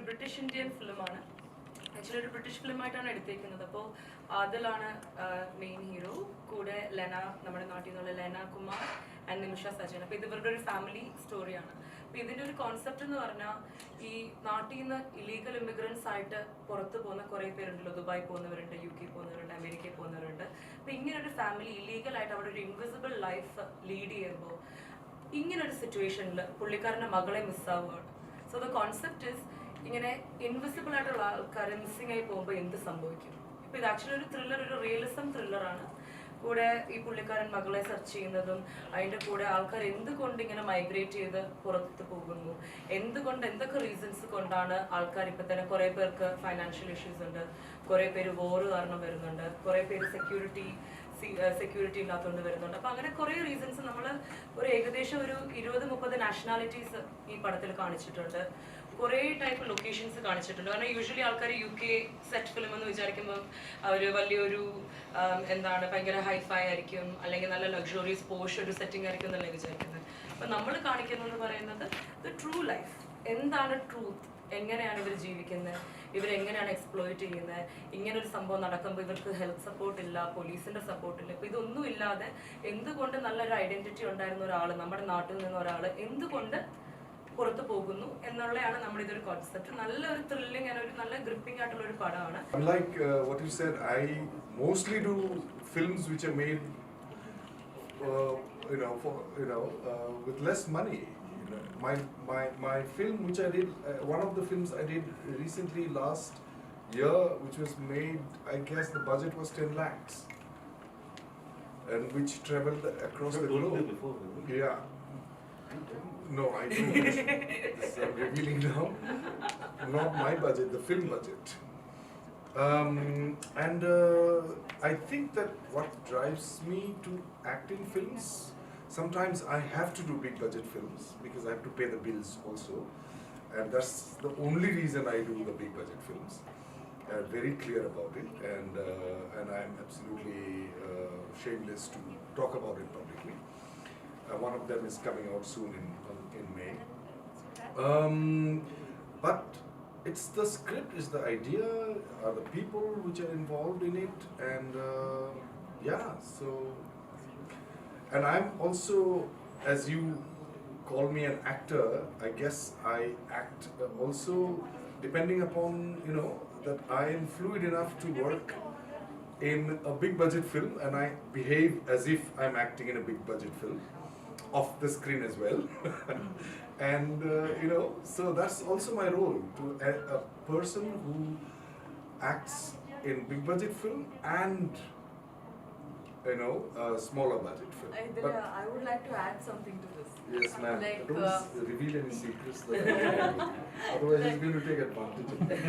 British Indian ഫിലിമാണ്. Actually ഒരു British ഫിലിമായിട്ടാണ് എടുത്തേക്കുന്നത്. അപ്പോൾ അതിലാണ് മെയിൻ ഹീറോ, കൂടെ ലെന, നമ്മുടെ നാട്ടിൽ നിന്നുള്ള ലെന കുമാർ ആൻഡ് നിമിഷ സജൻ. അപ്പോൾ ഇത് ഇവരുടെ ഒരു ഫാമിലി സ്റ്റോറിയാണ്. അപ്പോൾ ഇതിൻ്റെ ഒരു കോൺസെപ്റ്റ് എന്ന് പറഞ്ഞാൽ, ഈ നാട്ടിൽ നിന്ന് ഇല്ലീഗൽ ഇമിഗ്രൻസ് ആയിട്ട് പുറത്ത് പോകുന്ന കുറേ പേരുണ്ടല്ലോ. ദുബായ് പോകുന്നവരുണ്ട്, UK പോകുന്നവരുണ്ട്, അമേരിക്കയിൽ പോകുന്നവരുണ്ട്. അപ്പോൾ ഇങ്ങനൊരു ഫാമിലി ഇല്ലീഗലായിട്ട് അവിടെ ഒരു ഇൻവിസിബിൾ ലൈഫ് ലീഡ് ചെയ്യുമ്പോൾ ഇങ്ങനൊരു സിറ്റുവേഷനിൽ പുള്ളിക്കാരൻ്റെ മകളെ മിസ്സാവുകയാണ്. സോ ദ കോൺസെപ്റ്റ് ഇസ്, ഇങ്ങനെ ഇൻവിസിബിൾ ആയിട്ടുള്ള ആൾക്കാരെ മിസ്സിംഗ് ആയി പോകുമ്പോൾ എന്ത് സംഭവിക്കും. ഇപ്പോൾ ഇത് ആക്ച്വലി ഒരു ത്രില്ലർ, ഒരു റിയലിസം ത്രില്ലറാണ്. കൂടെ ഈ പുള്ളിക്കാരൻ മകളെ സെർച്ച് ചെയ്യുന്നതും, അതിൻ്റെ കൂടെ ആൾക്കാർ എന്തുകൊണ്ട് ഇങ്ങനെ മൈഗ്രേറ്റ് ചെയ്ത് പുറത്ത് പോകുന്നു, എന്തൊക്കെ റീസൺസ് കൊണ്ടാണ് ആൾക്കാർ ഇപ്പം തന്നെ കുറേ പേർക്ക് ഫൈനാൻഷ്യൽ ഇഷ്യൂസ് ഉണ്ട്, കുറേ പേര് വോറ് കാരണം വരുന്നുണ്ട്, കുറേ പേര് സെക്യൂരിറ്റി ഇല്ലാത്തതുകൊണ്ട് വരുന്നുണ്ട്. അപ്പോൾ അങ്ങനെ കുറേ റീസൺസ് നമ്മൾ ഏകദേശം ഒരു 20-30 നാഷണാലിറ്റീസ് ഈ പടത്തിൽ കാണിച്ചിട്ടുണ്ട്. കുറേ ടൈപ്പ് ലൊക്കേഷൻസ് കാണിച്ചിട്ടുണ്ട്. കാരണം യൂഷ്വലി ആൾക്കാർ UK സെറ്റ് ഫിലിം എന്ന് വിചാരിക്കുമ്പം അവർ വലിയൊരു ഭയങ്കര ഹൈഫൈ ആയിരിക്കും, അല്ലെങ്കിൽ നല്ല ലക്ഷറിയസ് പോഷ് ഒരു സെറ്റിംഗ് ആയിരിക്കും എന്നല്ലേ വിചാരിക്കുന്നത്. അപ്പം നമ്മൾ കാണിക്കുന്നതെന്ന് പറയുന്നത് ദ ട്രൂ ലൈഫ്. എന്താണ് ട്രൂത്ത്, എങ്ങനെയാണ് ഇവർ ജീവിക്കുന്നത്, ഇവരെങ്ങനെയാണ് എക്സ്പ്ലോയിറ്റ് ചെയ്യുന്നത്, ഇങ്ങനൊരു സംഭവം നടക്കുമ്പോൾ ഇവർക്ക് ഹെൽത്ത് സപ്പോർട്ട് ഇല്ല, പോലീസിൻ്റെ സപ്പോർട്ട് ഇല്ല. ഇപ്പോൾ ഇതൊന്നും ഇല്ലാതെ എന്തുകൊണ്ട് നല്ലൊരു ഐഡൻറ്റിറ്റി ഉണ്ടായിരുന്ന ഒരാൾ, നമ്മുടെ നാട്ടിൽ നിന്ന് ഒരാൾ എന്തുകൊണ്ട് പുറത്തു പോകുന്നു എന്നുള്ളതാണ് നമ്മുടെ ഇതൊരു കോൺസെപ്റ്റ്. നല്ലൊരു ത്രില്ലിംഗ് ആണ്, ഒരു നല്ല ഗ്രിപ്പിംഗ് ആയിട്ടുള്ള ഒരു പടമാണ്. Unlike what you said, I mostly do films which are made with less money. My film which I did, one of the films I did recently last year, which was made, I guess the budget was 10 lakhs, and which traveled across the globe. Yeah. No, I don't. This I'm revealing now. Not my budget, the film budget. I think that what drives me to act in films, sometimes I have to do big budget films because I have to pay the bills also, and that's the only reason I do the big budget films. Very clear about it, and I'm absolutely shameless to talk about it publicly. One of them is coming out soon in May. But it's the script, is the idea, are the people which are involved in it, and and I'm also, as you call me an actor, I guess I act also depending upon, that I am fluid enough to work in a big budget film, and I behave as if I'm acting in a big budget film off the screen as well. And so that's also my role, to a person who acts in big budget film and a smaller budget film. I would like to add something to this. Yes, ma'am. Like, Don't reveal any secrets. Otherwise, he's going to take advantage of it.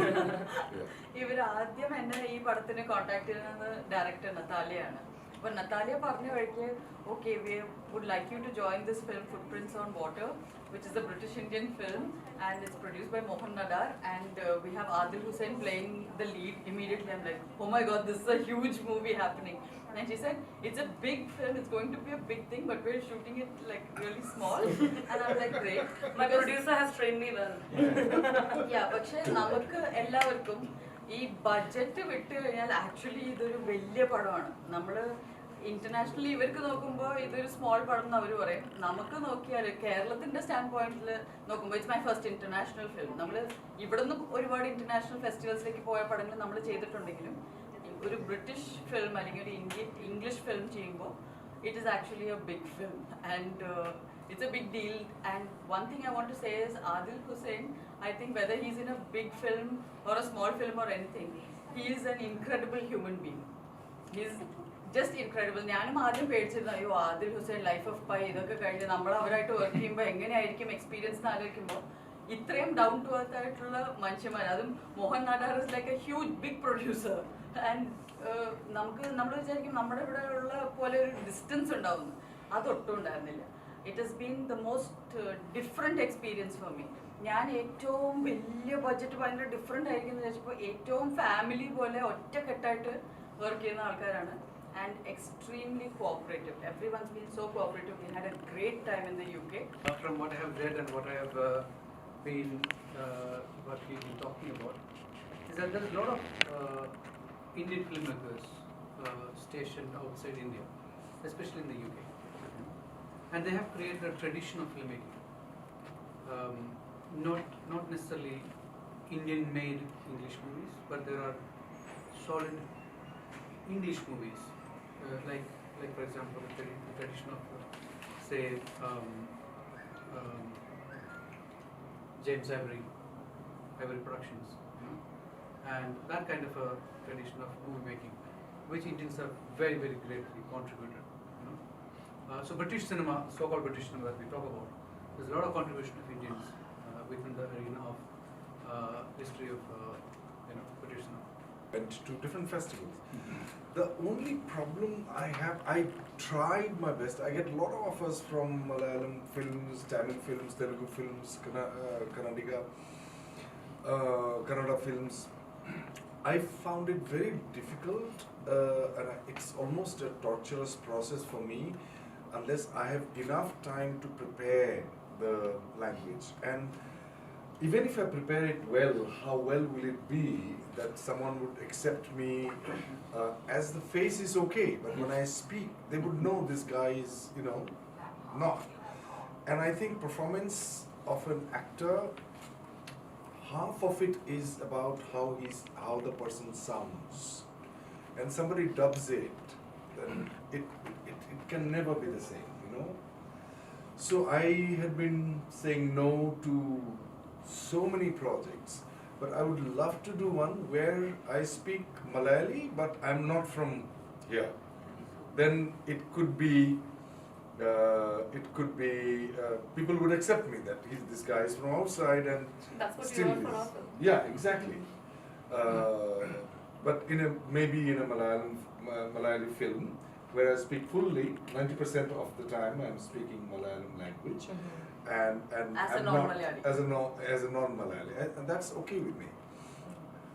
Yeah. ഇവർ ആദ്യം എന്നെ ഈ പടത്തിന് contact ചെയ്യുന്നത് director നത്താലിയാണ്. അപ്പോൾ Natalia പറഞ്ഞ വഴിക്ക്, okay, we would like you to join this film Footprints on Water, which is a British Indian film, and it's produced by Mohan Nadar, and we have Adil Hussain playing the lead. Immediately I'm like, oh my god, this is a huge movie happening. And she said, it's a big film, it's going to be a big thing, but we're shooting it like really small. And I'm like, great. My producer has trained me well. Yeah, പക്ഷേ നമുക്ക് എല്ലാവർക്കും ഈ budget വിട്ട് കഴിഞ്ഞാൽ actually ഇതൊരു വലിയ പടമാണ്. നമ്മൾ ഇന്റർനാഷണലി ഇവർക്ക് നോക്കുമ്പോൾ ഇതൊരു സ്മോൾ പടം എന്ന് അവർ പറയും. നമുക്ക് നോക്കിയാൽ കേരളത്തിന്റെ സ്റ്റാൻഡ് പോയിന്റിൽ നോക്കുമ്പോൾ it's my first international film. നമ്മൾ ഇവിടെ നിന്ന് ഒരുപാട് ഇന്റർനാഷണൽ ഫെസ്റ്റിവൽസിലേക്ക് പോയ പടങ്ങൾ നമ്മൾ ചെയ്തിട്ടുണ്ടെങ്കിലും ഒരു ബ്രിട്ടീഷ് ഫിലിം അല്ലെങ്കിൽ ഒരു ഇംഗ്ലീഷ് ഫിലിം ചെയ്യുമ്പോൾ it is actually a big film, and it's a big deal. And one thing I want to say is Adil Hussain, I think whether he's in a big film or a small film or anything, he is an incredible human being. He's just incredible. ഞാനും ആദ്യം പേടിച്ചിരുന്നു, അയ്യോ Adil Hussain, life of Pi ഇതൊക്കെ കഴിഞ്ഞ് നമ്മൾ അവരായിട്ട് work ചെയ്യുമ്പോൾ എങ്ങനെയായിരിക്കും എക്സ്പീരിയൻസ് എന്ന് ആലോചിക്കുമ്പോൾ ഇത്രയും ഡൗൺ ടു എർത്ത് ആയിട്ടുള്ള മനുഷ്യന്മാർ, അതും Mohan Nadar is like a huge big producer. And നമ്മൾ വിചാരിക്കും നമ്മുടെ ഇവിടെ ഉള്ള പോലെ ഒരു ഡിസ്റ്റൻസ് ഉണ്ടാവുന്നു, അതൊട്ടും ഉണ്ടായിരുന്നില്ല. It has been the most different experience for me. ഞാൻ ഏറ്റവും വലിയ ബഡ്ജറ്റ് ഭയങ്കര ഡിഫറെൻ്റ് ആയിരിക്കും എന്ന് വെച്ചപ്പോൾ ഏറ്റവും ഫാമിലി പോലെ ഒറ്റക്കെട്ടായിട്ട് വർക്ക് ചെയ്യുന്ന ആൾക്കാരാണ്, and extremely cooperative. Everyone's been so cooperative. We had a great time in the UK. From what I have read and what I have been working in talking is that there is a lot of Indian filmmakers stationed outside India, especially in the UK, and they have created a tradition of filmmaking. Not necessarily Indian-made English movies, but there are solid English movies, like for example the tradition of say James Avery Productions, and that kind of a tradition of movie making, which Indians have very greatly contributed. So British cinema, so-called British cinema that we talk about, there's a lot of contribution of Indians within the arena of history of British cinema. Went to different festivals. The only problem I have, I tried my best. I get a lot of offers from Malayalam films, Tamil films, Telugu films, Kannada films. I found it very difficult, and it's almost a torturous process for me unless I have enough time to prepare the language. And even if I prepare it well, how well will it be that someone would accept me as the face is okay, but when I speak, they would know this guy is, not. And I think performance of an actor, half of it is about how the person sounds. And somebody dubs it, then it can never be the same, So I had been saying no to so many projects, but I would love to do one where I speak Malayali, but I'm not from here. Then it could be people would accept me that this guy is from outside and That's what still you are for is. also. Yeah, exactly. But maybe in a Malayali film where I speak fully, 90% of the time I'm speaking Malayalam language. And As a I'm non-Malayali. not, as a non-Malayali, and that's okay with me.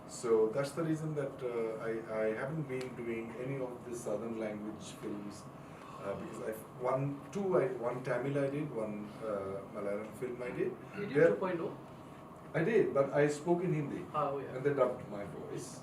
So that's the reason that I haven't been doing any of the southern language films because one Tamil I did, one Malayalam film I did. Did you 2.0? I did, but I spoke in Hindi, Oh yeah. and they dubbed my voice.